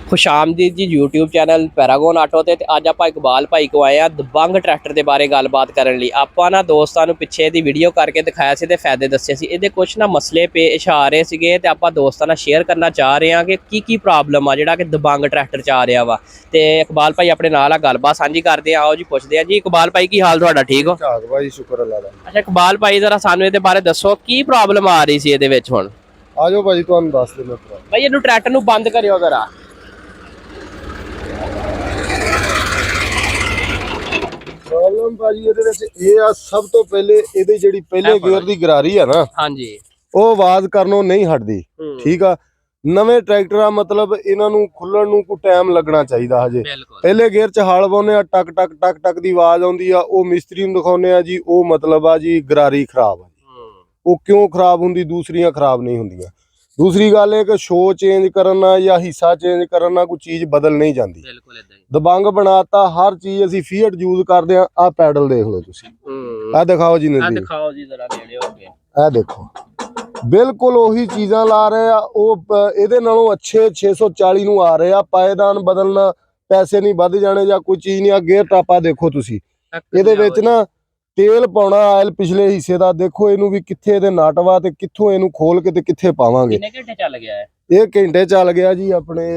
खुशामदीद जी YouTube channel Paragon auto ਤੇ ਅੱਜ ਆਪਾਂ ਇਕਬਾਲ ਭਾਈ ਕੋ ਆਏ ਆ ਦਬੰਗ ਟਰੈਕਟਰ ਦੇ ਬਾਰੇ ਗੱਲਬਾਤ ਕਰਨ ਲਈ। ਆਪਾਂ ਨਾ ਦੋਸਤਾਂ ਨੂੰ ਪਿੱਛੇ ਦੀ ਵੀਡੀਓ ਕਰਕੇ ਦਿਖਾਇਆ ਸੀ ਤੇ ਫਾਇਦੇ ਦੱਸੇ ਸੀ। ਇਹਦੇ ਕੁਝ ਨਾ ਮਸਲੇ ਪੇਸ਼ ਆ ਰਹੇ ਸੀਗੇ ਤੇ ਆਪਾਂ ਦੋਸਤਾਂ ਨਾਲ ਸ਼ੇਅਰ ਕਰਨਾ ਚਾਹ ਰਹੇ ਹਾਂ ਕਿ ਕੀ ਪ੍ਰੋਬਲਮ ਆ ਜਿਹੜਾ ਕਿ ਦਬੰਗ ਟਰੈਕਟਰ ਚ ਆ ਰਿਹਾ ਵਾ। ਤੇ ਇਕਬਾਲ ਭਾਈ ਆਪਣੇ ਨਾਲ ਆ ਗੱਲਬਾਤ ਸਾਂਝੀ ਕਰਦੇ ਆ। ਆਓ ਜੀ ਪੁੱਛਦੇ ਆ ਜੀ। ਇਕਬਾਲ ਭਾਈ ਕੀ ਹਾਲ ਤੁਹਾਡਾ? ਠੀਕ ਹੋ? ਝਾਕ ਭਾਈ ਸ਼ੁਕਰ ਅੱਲਾਹ ਦਾ। ਅੱਛਾ ਇਕਬਾਲ ਭਾਈ ਜ਼ਰਾ ਸਾਨੂੰ ਇਹਦੇ ਬਾਰੇ ਦੱਸੋ ਕੀ ਪ੍ਰੋਬਲਮ ਆ ਰਹੀ ਸੀ ਇਹਦੇ ਵਿੱਚ ਹੁਣ। ਆਜੋ ਭਾਜੀ ਤੁਹਾਨੂੰ ਦੱਸ ਦਿੰਦਾ ਭਾਈ ਇਹਨੂੰ ਟਰੈਕਟਰ ਨੂੰ ਬੰਦ ਕਰਿਓ ਜ਼ਰਾ। ਪ੍ਰੋਬਲਮ ਭਾਜੀ ਇਹਦੇ ਵਿੱਚ ਇਹ ਆ, ਸਭ ਤੋਂ ਪਹਿਲੇ ਇਹਦੀ ਜਿਹੜੀ ਪਹਿਲੇ ਗੇਅਰ ਦੀ ਗਰਾਰੀ ਆ ਨਾ, ਹਾਂਜੀ, ਉਹ ਆਵਾਜ਼ ਕਰਨੋਂ ਨਹੀਂ ਹਟਦੀ। ਠੀਕ ਆ, ਨਵੇਂ ਟਰੈਕਟਰ ਆ, ਮਤਲਬ ਇਹਨਾਂ ਨੂੰ ਖੁੱਲਣ ਨੂੰ ਕੋਈ ਟਾਈਮ ਲੱਗਣਾ ਚਾਹੀਦਾ। ਹਜੇ ਪਹਿਲੇ ਗੇਅਰ 'ਚ ਹਲ ਪਾਉਂਦੇ ਆ, ਟਕ ਟਕ ਟਕ ਟਕ ਦੀ ਆਵਾਜ਼ ਆਉਂਦੀ ਆ। ਉਹ ਮਿਸਤਰੀ ਨੂੰ ਦਿਖਾਉਂਦੇ ਆ ਜੀ, ਉਹ ਮਤਲਬ ਆ ਜੀ ਗਰਾਰੀ ਖਰਾਬ ਆ। ਉਹ ਕਿਉਂ ਖਰਾਬ ਹੁੰਦੀ? ਦੂਸਰੀਆਂ ਖਰਾਬ ਨਹੀਂ ਹੁੰਦੀਆਂ। ਦੂਸਰੀ ਗੱਲ ਇਹ ਕਿ ਸ਼ੋ ਚੇਂਜ ਕਰਨਾ ਜਾਂ ਹਿੱਸਾ ਚੇਂਜ ਕਰਨਾ ਕੋਈ ਚੀਜ਼ ਬਦਲ ਨਹੀਂ ਜਾਂਦੀ। ਦਬੰਗ ਬਣਾਤਾ ਹਰ ਚੀਜ਼। ਅਸੀਂ ਫੀਟ ਯੂਜ਼ ਕਰਦੇ ਆ। ਆ ਪੈਡਲ ਦੇਖ ਲਓ ਤੁਸੀਂ, ਆ ਦਿਖਾਓ ਜੀ, ਦਿਖਾਓ ਜੀ ਜ਼ਰਾ ਨੇੜੇ ਹੋ ਕੇ। ਇਹ ਦੇਖੋ, ਬਿਲਕੁਲ ਉਹੀ ਚੀਜ਼ਾਂ ਲਾ ਰਹੇ ਆ। ਉਹ ਇਹਦੇ ਨਾਲੋਂ ਅੱਛੇ 640 ਨੂੰ ਆ ਰਹੇ ਆ। ਪਾਏਦਾਨ ਬਦਲਣਾ, ਪੈਸੇ ਨਹੀਂ ਵੱਧ ਜਾਣੇ ਜਾਂ ਕੋਈ ਚੀਜ਼ ਨਹੀਂ। ਆ ਗੇਅਰ ਟਾਪਾ ਦੇਖੋ ਤੁਸੀਂ, ਇਹਦੇ ਵਿੱਚ ਨਾ ਤੇਲ ਪਾਉਣਾ ਆਇਲ ਪਿਛਲੇ ਹਿੱਸੇ ਦਾ। ਦੇਖੋ ਇਹਨੂੰ ਵੀ ਕਿੱਥੇ ਇਹਦੇ ਨਟ ਵਾ ਤੇ ਕਿੱਥੋਂ ਇਹਨੂੰ ਖੋਲ ਕੇ ਤੇ ਕਿੱਥੇ ਪਾਵਾਂਗੇ। ਕਿੰਨੇ ਘੰਟੇ ਚੱਲ ਗਿਆ ਹੈ ਇਹ? ਘੰਟੇ ਚੱਲ ਗਿਆ ਜੀ ਆਪਣੇ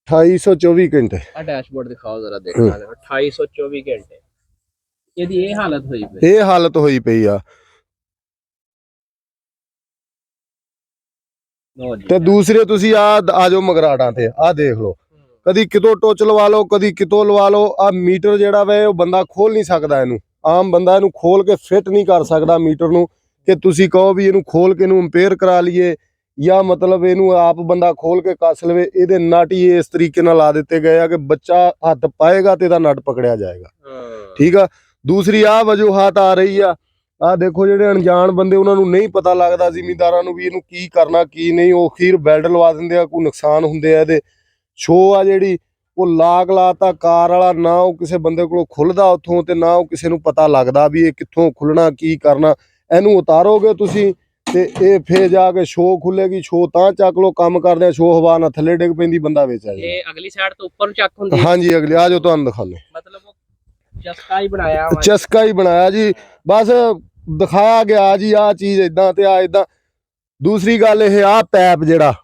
2824 ਘੰਟੇ। ਆ ਡੈਸ਼ਬੋਰਡ ਦਿਖਾਓ ਜ਼ਰਾ, ਦੇਖਾਂ 2824 ਘੰਟੇ। ਇਹਦੀ ਇਹ ਹਾਲਤ ਹੋਈ ਪਈ, ਇਹ ਹਾਲਤ ਹੋਈ ਪਈ ਆ। ਤੇ ਦੂਸਰੇ ਤੁਸੀਂ ਆ ਜਾਓ ਮਗਰਾੜਾਂ ਤੇ, ਆ ਦੇਖ ਲਓ, ਕਦੀ ਕਿਤੋਂ ਟੋਚ ਲਵਾ ਲਓ, ਕਦੀ ਕਿਤੋਂ ਲਵਾ ਲਓ। ਆ ਮੀਟਰ ਜਿਹੜਾ ਵਾ ਉਹ ਬੰਦਾ ਖੋਲ ਨਹੀਂ ਸਕਦਾ। ਇਹਨੂੰ ਆਮ ਬੰਦਾ ਇਹਨੂੰ ਖੋਲ ਕੇ ਫਿੱਟ ਨਹੀਂ ਕਰ ਸਕਦਾ ਮੀਟਰ ਨੂੰ, ਕਿ ਤੁਸੀਂ ਕਹੋ ਵੀ ਇਹਨੂੰ ਖੋਲ ਕੇ ਇਹਨੂੰ ਇੰਪੇਅਰ ਕਰਾ ਲਈਏ ਜਾਂ ਮਤਲਬ ਇਹਨੂੰ ਆਪ ਬੰਦਾ ਖੋਲ ਕੇ ਕੱਸ ਲਵੇ। ਇਹਦੇ ਨਟ ਹੀ ਇਸ ਤਰੀਕੇ ਨਾਲ ਲਾ ਦਿੱਤੇ ਗਏ ਆ ਕਿ ਬੱਚਾ ਹੱਥ ਪਾਏਗਾ ਤੇ ਇਹਦਾ ਨਟ ਪਕੜਿਆ ਜਾਏਗਾ। ਠੀਕ ਆ। ਦੂਸਰੀ ਆ ਵਜੂਹਾਤ ਆ ਰਹੀ ਆ, ਆ ਦੇਖੋ, ਜਿਹੜੇ ਅਣਜਾਣ ਬੰਦੇ ਉਹਨਾਂ ਨੂੰ ਨਹੀਂ ਪਤਾ ਲੱਗਦਾ, ਜ਼ਿਮੀਂਦਾਰਾਂ ਨੂੰ ਵੀ ਇਹਨੂੰ ਕੀ ਕਰਨਾ ਕੀ ਨਹੀਂ। ਉਹ ਅਖੀਰ ਬੈਲਟ ਲਵਾ ਦਿੰਦੇ ਆ, ਕੋਈ ਨੁਕਸਾਨ ਹੁੰਦੇ ਆ ਇਹਦੇ। ਸ਼ੋ ਆ ਜਿਹੜੀ ਉਹ ਲਾਤਾ ਕਾਰ ਵਾਲਾ, ਨਾ ਉਹ ਕਿਸੇ ਬੰਦੇ ਕੋਲੋਂ ਖੁੱਲਦਾ ਉੱਥੋਂ, ਤੇ ਨਾ ਉਹ ਕਿਸੇ ਨੂੰ ਪਤਾ ਲੱਗਦਾ ਵੀ ਇਹ ਕਿੱਥੋਂ ਖੁੱਲਣਾ ਕੀ ਕਰਨਾ। ਇਹਨੂੰ ਉਤਾਰੋਗੇ ਤੁਸੀਂ ਤੇ ਇਹ ਫੇਰ ਜਾ ਕੇ ਸ਼ੋ ਖੁੱਲੇਗੀ। ਸ਼ੋ ਤਾਂ ਚੱਕ ਲੋ, ਕੰਮ ਕਰਦੇ ਆ, ਸ਼ੋ ਹਵਾ ਨਾਲ ਥੱਲੇ ਡਿੱਗ ਪੈਂਦੀ, ਬੰਦਾ ਵਿੱਚ ਆ ਜਾਏ। ਇਹ ਅਗਲੀ ਸਾਈਡ ਤੋਂ ਉੱਪਰ ਨੂੰ ਚੱਕ ਹੁੰਦੀ ਹੈ? ਹਾਂਜੀ, ਅਗਲੀ ਆ ਜਾਓ ਤੁਹਾਨੂੰ ਦਿਖਾਉਂਦੇ। ਮਤਲਬ ਉਹ ਚਸਕਾ ਹੀ ਬਣਾਇਆ, ਚਸਕਾ ਹੀ ਬਣਾਇਆ ਜੀ, ਬਸ ਦਿਖਾਇਆ ਗਿਆ ਜੀ ਆ ਚੀਜ਼ ਇਦਾਂ ਤੇ ਆ ਇਦਾਂ। ਦੂਸਰੀ ਗੱਲ ਇਹ ਆ ਪੈਪ ਜਿਹੜਾ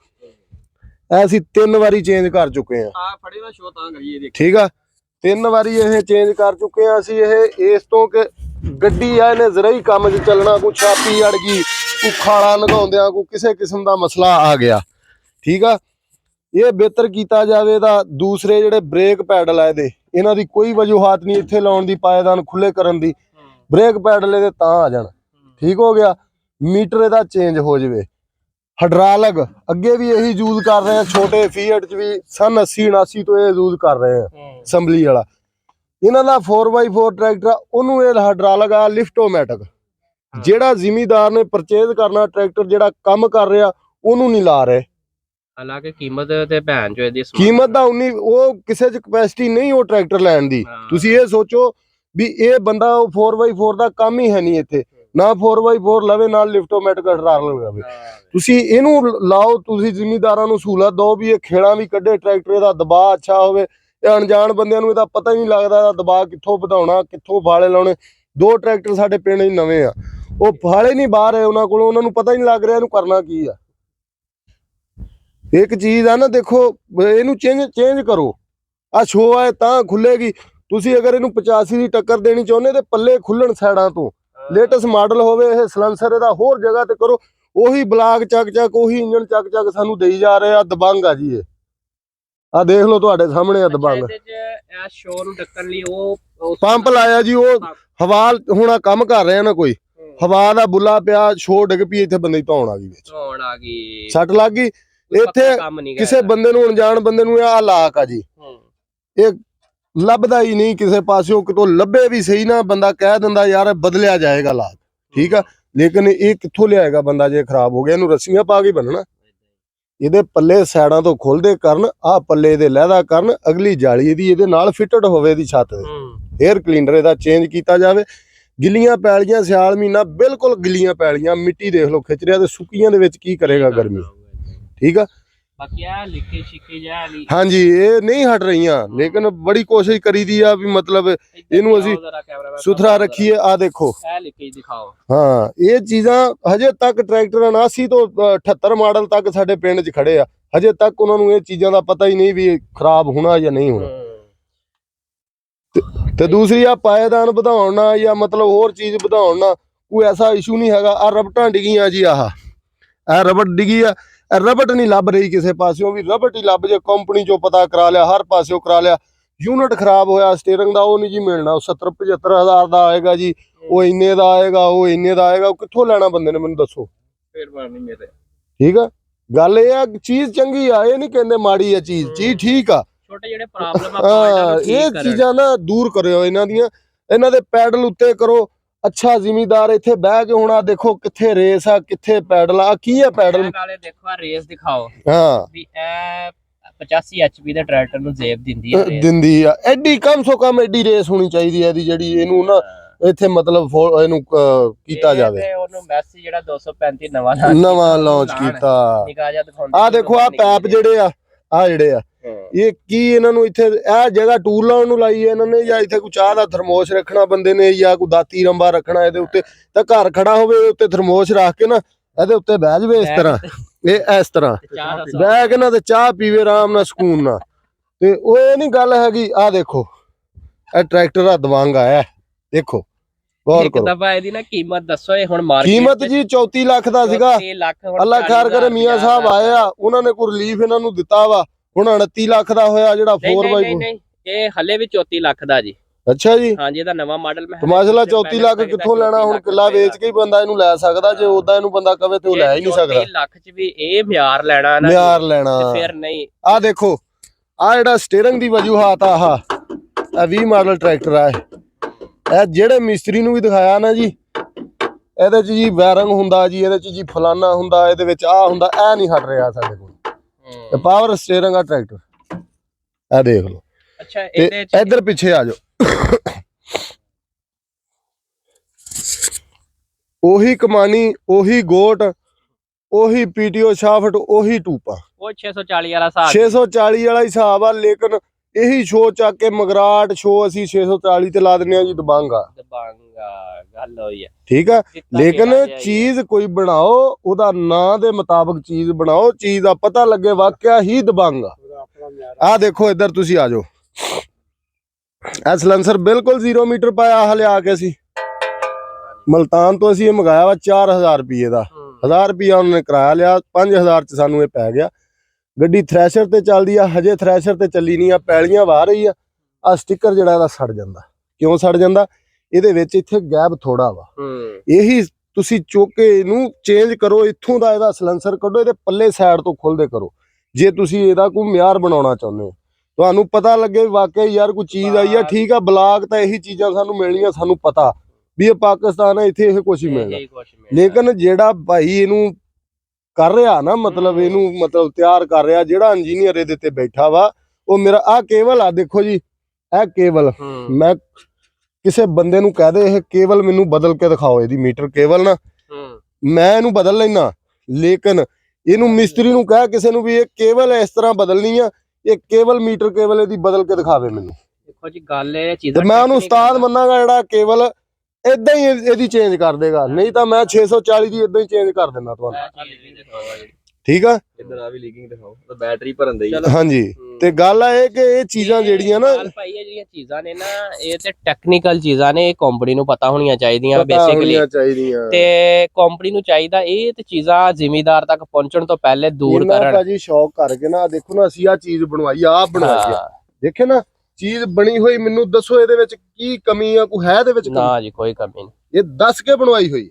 ਅਸੀਂ 3 ਵਾਰੀ ਚੇਂਜ ਕਰ ਚੁੱਕੇ ਆ। ਫੜੇ ਨਾ ਸ਼ੋ ਤਾਂ ਕਰੀਏ। ਠੀਕ ਆ, 3 ਵਾਰੀ ਇਹ ਚੇਂਜ ਕਰ ਚੁੱਕੇ ਆ ਅਸੀਂ। ਇਹ ਇਸ ਤੋਂ ਕਿ ਗੱਡੀ ਆ, ਇਹਨੇ ਜ਼ਰਾ ਹੀ ਕੰਮ 'ਚ ਚੱਲਣਾ, ਕੋਈ ਛਾਪੀ ਅੜ ਗਈ, ਕੋਈ ਖਾਲਾ ਲਗਾਉਂਦਿਆਂ ਕੋਈ ਕਿਸੇ ਕਿਸਮ ਦਾ ਮਸਲਾ ਆ ਗਿਆ। ਠੀਕ ਆ, ਇਹ ਬਿਹਤਰ ਕੀਤਾ ਜਾਵੇ। ਤਾਂ ਦੂਸਰੇ ਜਿਹੜੇ ਬ੍ਰੇਕ ਪੈਡਲ ਆ ਇਹਦੇ, ਇਹਨਾਂ ਦੀ ਕੋਈ ਵਜੂਹਾਤ ਨਹੀਂ ਇੱਥੇ ਲਾਉਣ ਦੀ, ਪਾਏਦਾਨ ਖੁੱਲੇ ਕਰਨ ਦੀ। ਬ੍ਰੇਕ ਪੈਡਲ ਇਹਦੇ ਤਾਂ ਆ ਜਾਣ, ਠੀਕ ਹੋ ਗਿਆ। ਮੀਟਰ ਇਹਦਾ ਚੇਂਜ ਹੋ ਜਾਵੇ। ਹਾਈਡ੍ਰਾਲਿਕ ਅੱਗੇ ਵੀ ਇਹੀ ਯੂਜ਼ ਕਰ ਰਹੇ ਆ, ਛੋਟੇ ਫੀਟ 'ਚ ਵੀ ਸਨ 80 79 ਤੋਂ ਇਹ ਯੂਜ਼ ਕਰ ਰਹੇ ਆ, ਅਸੈਂਬਲੀ ਵਾਲਾ। ਇਹਨਾਂ ਦਾ 4x4 ਟਰੈਕਟਰ ਆ, ਉਹਨੂੰ ਇਹ ਹਾਈਡ੍ਰਾਲਿਕ ਆ, ਲਿਫਟੋਮੈਟਿਕ। ਜਿਹੜਾ ਜ਼ਿਮੀਦਾਰ ਨੇ ਪਰਚੇਜ਼ ਕਰਨਾ ਟਰੈਕਟਰ, ਜਿਹੜਾ ਕੰਮ ਕਰ ਰਿਹਾ, ਉਹਨੂੰ ਨਹੀਂ ਲਾ ਰਹੇ। ਹਾਲਾਂਕਿ ਕੀਮਤ ਤੇ ਭੈਣ ਜੋ ਇਹਦੀ ਕੀਮਤ ਦਾ ਉਨੀ, ਉਹ ਕਿਸੇ 'ਚ ਕਪੈਸਿਟੀ ਨਹੀਂ ਉਹ ਟਰੈਕਟਰ ਲੈਣ ਦੀ। ਤੁਸੀਂ ਇਹ ਸੋਚੋ ਵੀ ਇਹ ਬੰਦਾ ਉਹ 4x4 ਦਾ ਕੰਮ ਹੀ ਹੈ ਨਹੀਂ ਇੱਥੇ, ਨਾ 4x4 ਲਵੇ ਨਾਲ ਲਿਫਟੋਮੈਟਿਕ ਹਾਈਡ੍ਰਾਲਿਕ ਲਵੇ। ਤੁਸੀਂ ਇਹਨੂੰ ਲਾਓ, ਤੁਸੀਂ ਜ਼ਿਮੀਦਾਰਾਂ ਨੂੰ ਸਹੂਲਤ ਦਿਓ ਵੀ ਇਹ ਖੇੜਾ ਵੀ ਕੱਢੇ, ਟਰੈਕਟਰ ਦਾ ਦਬਾਅ ਅੱਛਾ ਹੋਵੇ। ਇਹ ਅਣਜਾਣ ਬੰਦਿਆਂ ਨੂੰ ਇਹਦਾ ਪਤਾ ਹੀ ਨਹੀਂ ਲੱਗਦਾ, ਇਹਦਾ ਦਬਾਅ ਕਿੱਥੋਂ ਵਧਾਉਣਾ, ਕਿੱਥੋਂ ਫਾਲੇ ਲਾਉਣੇ। 2 ਟਰੈਕਟਰ ਸਾਡੇ ਪਿੰਡ 'ਚ ਨਵੇਂ ਆ, ਉਹ ਫਾਲੇ ਨਹੀਂ ਬਾਹਰ ਹੈ ਉਹਨਾਂ ਕੋਲੋਂ, ਉਹਨਾਂ ਨੂੰ ਪਤਾ ਹੀ ਨਹੀਂ ਲੱਗ ਰਿਹਾ ਇਹਨੂੰ ਕਰਨਾ ਕੀ ਆ। ਇੱਕ ਚੀਜ਼ ਆ ਨਾ, ਦੇਖੋ ਇਹਨੂੰ ਚੇਂਜ ਕਰੋ। ਆ ਸ਼ੋ ਹੈ ਤਾਂ ਖੁੱਲੇਗੀ। ਤੁਸੀਂ ਅਗਰ ਇਹਨੂੰ 85 ਦੀ ਟੱਕਰ ਦੇਣੀ ਚਾਹੁੰਦੇ ਤੇ ਪੱਲੇ ਖੁੱਲਣ ਸਾਈਡਾਂ ਤੋਂ, ਲੇਟੈਸਟ ਮਾਡਲ ਹੋਵੇ। ਇਹ ਸਲੈਂਸਰ ਇਹਦਾ ਹੋਰ ਜਗ੍ਹਾ ਤੇ ਕਰੋ, ਉਹੀ ਬਲਾਕ ਚੱਕ ਉਹੀ ਇੰਜਨ ਚੱਕ ਸਾਨੂੰ ਦੇਈ ਜਾ ਰਹੇ ਆ। ਦਬੰਗ ਆ ਜੀ ਇਹ, ਆ ਦੇਖ ਲਓ ਤੁਹਾਡੇ ਸਾਹਮਣੇ ਆ ਦਬੰਗ। ਸ਼ੋ ਨੂੰ ਢੱਕਣ ਲਈ ਉਹ ਪੰਪ ਲਾਇਆ ਜੀ, ਉਹ ਹਵਾ ਹੁਣ ਕੰਮ ਕਰ ਰਿਹਾ ਨਾ, ਕੋਈ ਹਵਾ ਦਾ ਬੁੱਲਾ ਪਿਆ, ਸ਼ੋ ਡਿੱਗ ਪਈ, ਇੱਥੇ ਬੰਦੇ ਧੌਣ ਆ ਗਈ, ਵਿੱਚ ਧੌਣ ਆ ਗਈ, ਸੱਟ ਲੱਗ ਗਈ। ਇੱਥੇ ਕਿਸੇ ਬੰਦੇ ਨੂੰ, ਅਣਜਾਣ ਬੰਦੇ ਨੂੰ ਆ ਲਾਕ ਆ ਜੀ, ਇਹ ਲੱਭਦਾ ਹੀ ਨਹੀਂ ਕਿਸੇ ਪਾਸਿਓਂ। ਕਿਤੋਂ ਲੱਭੇ ਵੀ ਸਹੀ ਨਾ, ਬੰਦਾ ਕਹਿ ਦਿੰਦਾ ਯਾਰ ਬਦਲਿਆ ਜਾਏਗਾ ਲਾਕ, ਠੀਕ ਆ। ਲੇਕਿਨ ਇਹ ਕਿੱਥੋਂ ਲਿਆਏਗਾ ਬੰਦਾ ਜੇ ਖਰਾਬ ਹੋ ਗਿਆ? ਇਹਨੂੰ ਰੱਸੀਆਂ ਪਾ ਕੇ ਬੰਨਣਾ। ਇਹਦੇ ਪੱਲੇ ਸਾਈਡਾਂ ਤੋਂ ਖੁੱਲਦੇ ਕਰਨ, ਆ ਪੱਲੇ ਦੇ ਲਹਿਦਾ ਕਰਨ, ਅਗਲੀ ਜਾਲੀ ਇਹਦੀ ਇਹਦੇ ਨਾਲ ਫਿਟਡ ਹੋਵੇ ਦੀ ਛੱਤ ਦੇ। 에ਅਰ ਕਲੀਨਰ ਇਹਦਾ ਚੇਂਜ ਕੀਤਾ ਜਾਵੇ। ਗਿੱਲੀਆਂ ਪੈਲੀਆਂ, ਸਿਆਲ ਮਹੀਨਾ ਬਿਲਕੁਲ ਗਿੱਲੀਆਂ ਪੈਲੀਆਂ, ਮਿੱਟੀ ਦੇਖ ਲਓ ਖਿੱਚ ਰਿਹਾ, ਤੇ ਸੁੱਕੀਆਂ ਦੇ ਵਿੱਚ ਕੀ ਕਰੇਗਾ ਗਰਮੀ। ਠੀਕ ਆ, ਬਾਕੀ ਆ ਲਿਖੇ ਛਿੱਕੇ ਜਾਂ ਨਹੀਂ ਹਾਂਜੀ ਇਹ ਨਹੀਂ ਹਟ ਰਹੀਆਂ, ਲੇਕਿਨ ਬੜੀ ਕੋਸ਼ਿਸ਼ ਕਰੀਦੀ ਆ ਵੀ ਮਤਲਬ ਇਹਨੂੰ ਅਸੀਂ ਸੁਥਰਾ ਰੱਖੀਏ। ਆ ਦੇਖੋ ਇਹ ਲਿਖੇ ਦਿਖਾਓ। ਹਾਂ ਇਹ ਚੀਜ਼ਾਂ ਹਜੇ ਤੱਕ ਟਰੈਕਟਰ 79 ਤੋਂ 78 ਮਾਡਲ ਤੱਕ ਸਾਡੇ ਪਿੰਡ 'ਚ ਖੜੇ ਆ, ਹਜੇ ਤੱਕ ਉਹਨਾਂ ਨੂੰ ਇਹ ਚੀਜ਼ਾਂ ਦਾ ਪਤਾ ਹੀ ਨਹੀਂ ਵੀ ਖਰਾਬ ਹੋਣਾ ਜਾਂ ਨਹੀਂ ਹੋਣਾ। ਤੇ ਦੂਸਰੀ ਆ ਪਾਏਦਾਨ ਵਧਾਉਣ ਨਾਲ ਜਾਂ ਮਤਲਬ ਹੋਰ ਚੀਜ਼ ਵਧਾਉਣ ਨਾਲ ਕੋਈ ਐਸਾ ਇਸ਼ੂ ਨਹੀਂ ਹੈਗਾ। ਆ ਰਬਟਾਂ ਡਿੱਗੀਆਂ ਜੀ, ਆਹ ਰਬਟ ਡਿੱਗੀ ਆ, ਰਬਟ ਨਹੀਂ ਲੱਭ ਰਹੀ ਕਿਸੇ ਪਾਸਿਓਂ ਵੀ, ਰਬਟ ਹੀ ਲੱਭ ਜੇ ਕੰਪਨੀ ਚੋਂ ਪਤਾ ਕਰਾ ਲਿਆ, ਹਰ ਪਾਸਿਓਂ ਕਰਾ ਲਿਆ। ਯੂਨਿਟ ਖਰਾਬ ਹੋਇਆ ਸਟੀਅਰਿੰਗ ਦਾ, ਉਹ ਨਹੀਂ ਜੀ ਮਿਲਣਾ, ਉਹ 70-75 ਹਜ਼ਾਰ ਦਾ ਆਏਗਾ ਜੀ, ਉਹ ਇੰਨੇ ਦਾ ਆਏਗਾ, ਉਹ ਇੰਨੇ ਦਾ ਆਏਗਾ, ਉਹ ਕਿੱਥੋਂ ਲੈਣਾ ਬੰਦੇ ਨੇ ਮੈਨੂੰ ਦੱਸੋ। ਠੀਕ ਆ, ਗੱਲ ਇਹ ਆ ਚੀਜ਼ ਚੰਗੀ ਆ, ਇਹ ਨਹੀਂ ਕਹਿੰਦੇ ਮਾੜੀ ਆ ਚੀਜ਼ ਠੀਕ ਆ। ਛੋਟੇ ਜਿਹੜੇ ਪ੍ਰੋਬਲਮ ਆ ਇਹ ਚੀਜ਼ਾਂ ਨਾ ਦੂਰ ਕਰਿਓ ਇਹਨਾਂ ਦੀਆਂ, ਇਹਨਾਂ ਦੇ ਪੈਡਲ ਉੱਤੇ ਕਰੋ। ਅੱਛਾ ਜ਼ਿਮੀਦਾਰ ਇੱਥੇ ਬਹਿ ਕੇ ਹੁਣ ਆ ਦੇਖੋ ਕਿੱਥੇ ਰੇਸ ਆ, ਕਿੱਥੇ ਪੈਡਲ ਆ, ਕੀ ਆ ਪੈਡਲ ਨਾਲੇ ਦੇਖੋ ਆ ਰੇਸ ਦਿਖਾਓ। ਹਾਂ ਵੀ ਇਹ 85 HP ਦੇ ਟਰੈਕਟਰ ਨੂੰ ਜ਼ੇਬ ਦਿੰਦੀ ਆ। ਐਡੀ ਕਮ ਸੋ ਕਮ ਐਡੀ ਰੇਸ ਹੋਣੀ ਚਾਹੀਦੀ ਹੈ ਇਹਦੀ, ਜਿਹੜੀ ਇਹਨੂੰ ਨਾ ਇੱਥੇ ਮਤਲਬ ਇਹਨੂੰ ਕੀਤਾ ਜਾਵੇ। ਤੇ ਉਹਨੂੰ ਮੈਸੀ ਜਿਹੜਾ 235 ਨਵਾਂ ਲਾਂਚ ਕੀਤਾ। ਆ ਦੇਖੋ ਆ ਪੈਪ ਜਿਹੜੇ ਆ ਜਿਹੜੇ ਆ ਇਹ ਕੀ ਇਹਨਾਂ ਨੂੰ ਇੱਥੇ ਇਹ ਜਗ੍ਹਾ ਟੂਲ ਲਾਉਣ ਨੂੰ ਲਾਈ ਹੈ ਇਹਨਾਂ ਨੇ, ਜਾਂ ਇੱਥੇ ਕੋਈ ਚਾਹ ਦਾ ਥਰਮੋਸ ਰੱਖਣਾ ਬੰਦੇ ਨੇ, ਜਾਂ ਕੋਈ ਦਾਤੀ ਰੰਬਾ ਰੱਖਣਾ ਇਹਦੇ ਉੱਤੇ, ਤਾਂ ਘਰ ਖੜਾ ਹੋਵੇ ਉੱਤੇ ਥਰਮੋਸ ਰੱਖ ਕੇ ਨਾ ਇਹਦੇ ਉੱਤੇ ਬਹਿ ਜਾਵੇ ਇਸ ਤਰ੍ਹਾਂ, ਇਹ ਇਸ ਤਰ੍ਹਾਂ ਬਹਿ ਕੇ ਨਾ ਤੇ ਚਾਹ ਪੀਵੇ ਆਰਾਮ ਨਾਲ ਸਕੂਨ ਨਾਲ। ਤੇ ਉਹ ਇਹ ਨਹੀਂ ਗੱਲ ਹੈਗੀ। ਆ ਦੇਖੋ ਇਹ ਟਰੈਕਟਰ ਦਾ ਦਵਾਂਗ ਆਇਆ, ਦੇਖੋ ਗੌਰ ਕਰੋ। ਦਫਾ ਇਹਦੀ ਨਾ ਕੀਮਤ ਦੱਸੋ। ਇਹ ਹੁਣ ਮਾਰਕੀਟ ਕੀਮਤ ਜੀ 34 ਲੱਖ ਦਾ ਸੀਗਾ। ਅੱਲਾ ਖੈਰ ਕਰੇ, ਮੀਆਂ ਸਾਹਿਬ ਆਏ ਆ, ਉਹਨਾਂ ਨੇ ਕੋਈ ਰਿਲੀਫ ਇਹਨਾਂ ਨੂੰ ਦਿੱਤਾ ਵਾ, ਹੁਣ 29 ਲੱਖ ਦਾ ਹੋਇਆ ਜਿਹੜਾ 4x4। ਨਹੀਂ ਇਹ ਹੱਲੇ ਵੀ 34 ਲੱਖ ਦਾ ਜੀ। ਅੱਛਾ ਜੀ, ਹਾਂਜੀ ਇਹਦਾ ਨਵਾਂ ਮਾਡਲ ਮੈਂ ਤਮਾਸ਼ਲਾ 34 ਲੱਖ ਕਿੱਥੋਂ ਲੈਣਾ? ਹੁਣ ਕਿੱਲਾ ਵੇਚ ਕੇ ਹੀ ਬੰਦਾ ਇਹਨੂੰ ਲੈ ਸਕਦਾ, ਜੇ ਉਦਾਂ ਇਹਨੂੰ ਬੰਦਾ ਕਵੇ ਤੇ ਉਹ ਲੈ ਹੀ ਨਹੀਂ ਸਕਦਾ। 34 ਲੱਖ ਚ ਵੀ ਇਹ ਮਿਆਰ ਲੈਣਾ ਨਾ, ਮਿਆਰ ਲੈਣਾ ਫਿਰ ਨਹੀਂ। ਆ ਦੇਖੋ ਆ ਜਿਹੜਾ ਸਟੀਅਰਿੰਗ ਦੀ ਵਜੂਹਾਤ ਆ, ਆਹ 20 ਮਾਡਲ ਟਰੈਕਟਰ ਆ ਇਹ ਜਿਹੜੇ ਮਿਸਤਰੀ ਨੂੰ ਵੀ ਦਿਖਾਇਆ ਨਾ ਜੀ, ਇਹਦੇ ਚ ਜੀ ਵਾਇਰਿੰਗ ਹੁੰਦਾ ਜੀ, ਇਹਦੇ ਚ ਜੀ ਫਲਾਨਾ ਹੁੰਦਾ, ਇਹਦੇ ਵਿੱਚ ਆ ਹੁੰਦਾ, ਇਹ ਨਹੀਂ ਹਟ ਰਿਹਾ ਸਾਡੇ ਕੋਲ। ਤੇ ਪਾਵਰ ਸਟੀਅਰਿੰਗ ਆ ਟਰੈਕਟਰ, ਇਹ ਦੇਖ ਲਓ। ਅੱਛਾ ਇਹਦੇ ਚ ਇੱਧਰ ਪਿੱਛੇ ਆ ਜਾਓ। ਉਹੀ ਕਮਾਨੀ, ਉਹੀ ਗੋਟ, ਉਹੀ ਪੀਟੀਓ ਸ਼ਾਫਟ, ਉਹੀ ਟੂਪਾ, ਉਹ 640 ਵਾਲਾ ਹਿਸਾਬ, 640 ਵਾਲਾ ਹਿਸਾਬ ਆ। ਲੇਕਿਨ ਇਹੀ ਸ਼ੋ ਚੱਕ ਕੇ ਮਗਰਾਟ ਸ਼ੋ ਅਸੀਂ 640 ਤੇ ਲਾ ਦਿੰਨੇ ਆ ਜੀ। ਦਬਾਂਗਾ ਗੱਲ ਹੋਈ ਹੈ, ਠੀਕ ਆ। ਲੇਕਿਨ ਚੀਜ਼ ਕੋਈ ਬਣਾਓ ਉਹਦਾ ਨਾਂ ਦੇ ਮੁਤਾਬਕ ਚੀਜ਼ ਬਣਾਓ, ਚੀਜ਼ ਦਾ ਪਤਾ ਲੱਗੇ ਵਾਕਿਆ ਹੀ ਦਬਾਂਗਾ। ਆ ਦੇਖੋ ਇੱਧਰ ਤੁਸੀਂ ਆ ਜਾਓ, ਇਹ ਸਲੈਂਸਰ ਬਿਲਕੁਲ 0 ਮੀਟਰ ਪਾਇਆ ਹਲੇ ਆ ਕੇ ਅਸੀਂ ਮਲਤਾਨ ਤੋਂ ਅਸੀਂ ਇਹ ਮੰਗਾਇਆ ਵਾ 4000 ਰੁਪਏ ਦਾ। 1000 ਰੁਪਇਆ ਉਹਨਾਂ ਨੇ ਕਿਰਾਇਆ ਲਿਆ, 5000 ਚ ਸਾਨੂੰ ਇਹ ਪੈ ਗਿਆ। ਗੱਡੀ ਥ੍ਰੈਸ਼ਰ ਤੇ ਚੱਲਦੀ ਆ, ਹਜੇ ਥ੍ਰੈਸ਼ਰ ਤੇ ਚੱਲੀ ਨਹੀਂ ਆ, ਪੈਲੀਆਂ ਵਾਹ ਰਹੀ ਆ। ਆ ਸਟicker ਜਿਹੜਾ ਇਹਦਾ ਸੜ ਜਾਂਦਾ, ਕਿਉਂ ਸੜ ਜਾਂਦਾ? ਇਹਦੇ ਵਿੱਚ ਇੱਥੇ ਗੈਪ ਥੋੜਾ ਵਾ, ਇਹੀ ਤੁਸੀਂ ਚੁੱਕ ਕੇ ਇਹਨੂੰ ਚੇਂਜ ਕਰੋ, ਇੱਥੋਂ ਦਾ ਇਹਦਾ ਸਲੈਂਸਰ ਕੱਢੋ, ਇਹਦੇ ਪੱਲੇ ਸਾਈਡ ਤੋਂ ਖੋਲਦੇ ਕਰੋ, ਜੇ ਤੁਸੀਂ ਇਹਦਾ ਕੋਈ ਮਿਆਰ ਬਣਾਉਣਾ ਚਾਹੁੰਦੇ ਹੋ। ਤੁਹਾਨੂੰ ਪਤਾ ਲੱਗੇ ਵਾਕਿਆ ਯਾਰ ਕੋਈ ਚੀਜ਼ ਆਈ ਆ, ਠੀਕ ਆ। ਬਲਾਕ ਤਾਂ ਇਹੀ ਚੀਜ਼ਾਂ ਸਾਨੂੰ ਮਿਲਣੀਆਂ, ਸਾਨੂੰ ਪਤਾ ਵੀ ਇਹ ਪਾਕਿਸਤਾਨ ਹੈ, ਇੱਥੇ ਇਹ ਕੁਛ ਹੀ ਮਿਲਣਾ। ਲੇਕਿਨ ਜਿਹੜਾ ਭਾਈ ਇਹਨੂੰ ਕਰ ਰਿਹਾ ਨਾ, ਮਤਲਬ ਇਹਨੂੰ ਮਤਲਬ ਤਿਆਰ ਕਰ ਰਿਹਾ, ਜਿਹੜਾ ਇੰਜੀਨੀਅਰ ਇਹਦੇ ਤੇ ਬੈਠਾ ਵਾ, ਉਹ ਮੇਰਾ ਆਹ ਕੇਬਲ ਆ ਦੇਖੋ ਜੀ, ਇਹ ਕੇਬਲ ਮੈਂ ਕਿਸੇ ਬੰਦੇ ਨੂੰ ਕਹਿ ਦੇ ਇਹ ਕੇਬਲ ਮੈਨੂੰ ਬਦਲ ਕੇ ਦਿਖਾਓ, ਇਹਦੀ ਮੀਟਰ ਕੇਬਲ ਨਾ ਮੈਂ ਇਹਨੂੰ ਬਦਲ ਲੈਣਾ। ਲੇਕਿਨ ਇਹਨੂੰ ਮਿਸਤਰੀ ਨੂੰ ਕਹਿ ਕਿਸੇ ਨੂੰ ਵੀ ਇਹ ਕੇਬਲ ਇਸ ਤਰ੍ਹਾਂ ਬਦਲਣੀ ਆ, ਇਹ ਕੇਬਲ ਮੀਟਰ ਕੇਬਲ ਇਹਦੀ ਬਦਲ ਕੇ ਦਿਖਾਵੇ ਮੈਨੂੰ। ਦੇਖੋ ਜੀ ਗੱਲ ਇਹ ਚੀਜ਼ਾਂ, ਮੈਂ ਉਹਨੂੰ ਉਸਤਾਦ ਮੰਨਾਂਗਾ ਜਿਹੜਾ ਕੇਬਲ ਇਦਾਂ ਹੀ ਇਹਦੀ ਚੇਂਜ ਕਰ ਦੇਗਾ, ਨਹੀਂ ਤਾਂ ਮੈਂ 640 ਦੀ ਇਦਾਂ ਹੀ ਚੇਂਜ ਕਰ ਦਿੰਦਾ ਤੁਹਾਨੂੰ। ਠੀਕ ਆ, ਇੱਧਰ ਆ ਵੀ ਲੀਕਿੰਗ ਦਿਖਾਓ, ਤਾਂ ਬੈਟਰੀ ਭਰਨ ਦੇ। ਹਾਂਜੀ ਤੇ ਗੱਲ ਆ ਇਹ ਕਿ ਇਹ ਚੀਜ਼ਾਂ ਜਿਹੜੀਆਂ ਨਾ ਭਾਈ ਇਹ ਜਿਹੜੀਆਂ ਚੀਜ਼ਾਂ ਨੇ ਨਾ, ਇਹ ਤੇ ਟੈਕਨੀਕਲ ਚੀਜ਼ਾਂ ਨੇ, ਇਹ ਕੰਪਨੀ ਨੂੰ ਪਤਾ ਹੋਣੀਆਂ ਚਾਹੀਦੀਆਂ ਬੇਸਿਕਲੀ। ਤੇ ਕੰਪਨੀ ਨੂੰ ਚਾਹੀਦਾ ਇਹ ਤੇ ਚੀਜ਼ਾਂ ਜ਼ਿਮੀਦਾਰ ਤੱਕ ਪਹੁੰਚਣ ਤੋਂ ਪਹਿਲੇ ਦੂਰ ਕਰਨ। ਭਾਜੀ ਸ਼ੌਕ ਕਰਕੇ ਨਾ ਦੇਖੋ ਨਾ, ਅਸੀਂ ਆ ਚੀਜ਼ ਬਣਵਾਈ, ਆਪ ਬਣਾਈ ਆ, ਦੇਖੇ ਨਾ ਚੀਜ਼ ਬਣੀ ਹੋਈ। ਮੈਨੂੰ ਦੱਸੋ ਇਹਦੇ ਵਿੱਚ ਕੀ ਕਮੀ ਆ? ਕੋਈ ਹੈ ਇਹਦੇ ਵਿੱਚ? ਨਾ ਜੀ ਕੋਈ ਕਮੀ ਨਹੀਂ, ਇਹ ਦੱਸ ਕੇ ਬਣਵਾਈ ਹੋਈ।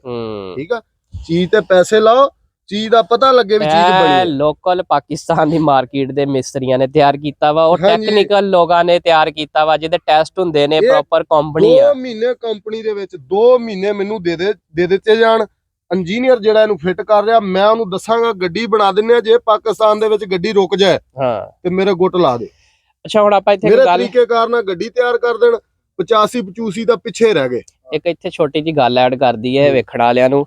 ਠੀਕ ਆ, ਚੀਜ਼ ਤੇ ਪੈਸੇ ਲਾਓ, ਚੀਜ਼ ਦਾ ਪਤਾ ਲੱਗੇ ਵੀ ਚੀਜ਼ ਬਣੀ ਹੈ। ਲੋਕਲ ਪਾਕਿਸਤਾਨ ਦੀ ਮਾਰਕੀਟ ਦੇ ਮਿਸਤਰੀਆਂ ਨੇ ਤਿਆਰ ਕੀਤਾ ਵਾ, ਉਹ ਟੈਕਨੀਕਲ ਲੋਕਾਂ ਨੇ ਤਿਆਰ ਕੀਤਾ ਵਾ, ਜਿਹਦੇ ਟੈਸਟ ਹੁੰਦੇ ਨੇ, ਪ੍ਰੋਪਰ ਕੰਪਨੀ ਆ। 2 ਮਹੀਨੇ ਕੰਪਨੀ ਦੇ ਵਿੱਚ 2 ਮਹੀਨੇ ਮੈਨੂੰ ਦੇ ਦਿੱਤੇ ਜਾਣ। ਇੰਜੀਨੀਅਰ ਜਿਹੜਾ ਇਹਨੂੰ ਫਿੱਟ ਕਰ ਰਿਹਾ, ਮੈਂ ਉਹਨੂੰ ਦੱਸਾਂਗਾ ਗੱਡੀ ਬਣਾ ਦਿੰਨੇ ਆ, ਜੇ ਪਾਕਿਸਤਾਨ ਦੇ ਵਿੱਚ ਗੱਡੀ ਰੁਕ ਜਾਏ ਤੇ ਮੇਰੇ ਗੁੱਟ ਲਾ ਦੇ। ਅੱਛਾ ਹੁਣ ਆਪਾਂ ਇੱਥੇ ਮੇਰੇ ਤਰੀਕੇ ਨਾਲ ਗੱਡੀ ਤਿਆਰ ਕਰ ਦੇਣ, 85 85 ਤਾਂ ਪਿੱਛੇ ਰਹਿ ਗਏ। ਇੱਕ ਇੱਥੇ ਛੋਟੀ ਜੀ ਗੱਲ ਐਡ ਕਰਦੀ ਹੈ ਵੇਖਣ ਵਾਲਿਆਂ ਨੂੰ,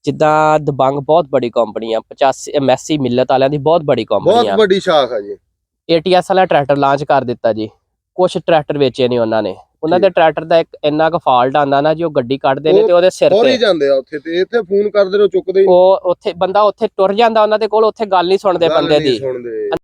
ਜਿੱਦਾਂ ਦਬੰਗ ਬਹੁਤ ਬੜੀ ਕੰਪਨੀ ਆ, 85 MSC ਮਿਲਤ ਵਾਲਿਆਂ ਦੀ ਬਹੁਤ ਬੜੀ ਕੰਪਨੀ ਬਹੁਤ ਆ। ਵੱਡੀ ਸ਼ਾਖ ਆ ਜੀ। ATS ਵਾਲਾ ਟਰੈਕਟਰ ਲਾਂਚ ਕਰ ਦਿੱਤਾ ਜੀ। ਕੁਝ ਟਰੈਕਟਰ ਵੇਚੇ ਨੇ ਉਹਨਾਂ ਨੇ। ਉਹਨਾਂ ਦੇ ਟਰੈਕਟਰ ਦਾ ਇੱਕ ਇੰਨਾ ਕੁ ਫਾਲਟ ਆਂਦਾ ਨਾ, ਜੋ ਗੱਡੀ ਕੱਢਦੇ ਨੇ ਤੇ ਉਹਦੇ ਸਿਰ ਹੋਰ ਹੀ ਤੇ ਜਾਂਦੇ ਆ ਉੱਥੇ, ਤੇ ਇੱਥੇ ਫੋਨ ਕਰਦੇ ਰਹੋ ਚੁੱਕਦੇ ਹੀ ਉਹ ਉੱਥੇ ਬੰਦਾ ਉੱਥੇ ਟੁਰ ਜਾਂਦਾ ਉਹਨਾਂ ਦੇ ਕੋਲ, ਉੱਥੇ ਗੱਲ ਨਹੀਂ ਸੁਣਦੇ ਬੰਦੇ ਦੀ। ਸੁਣਦੇ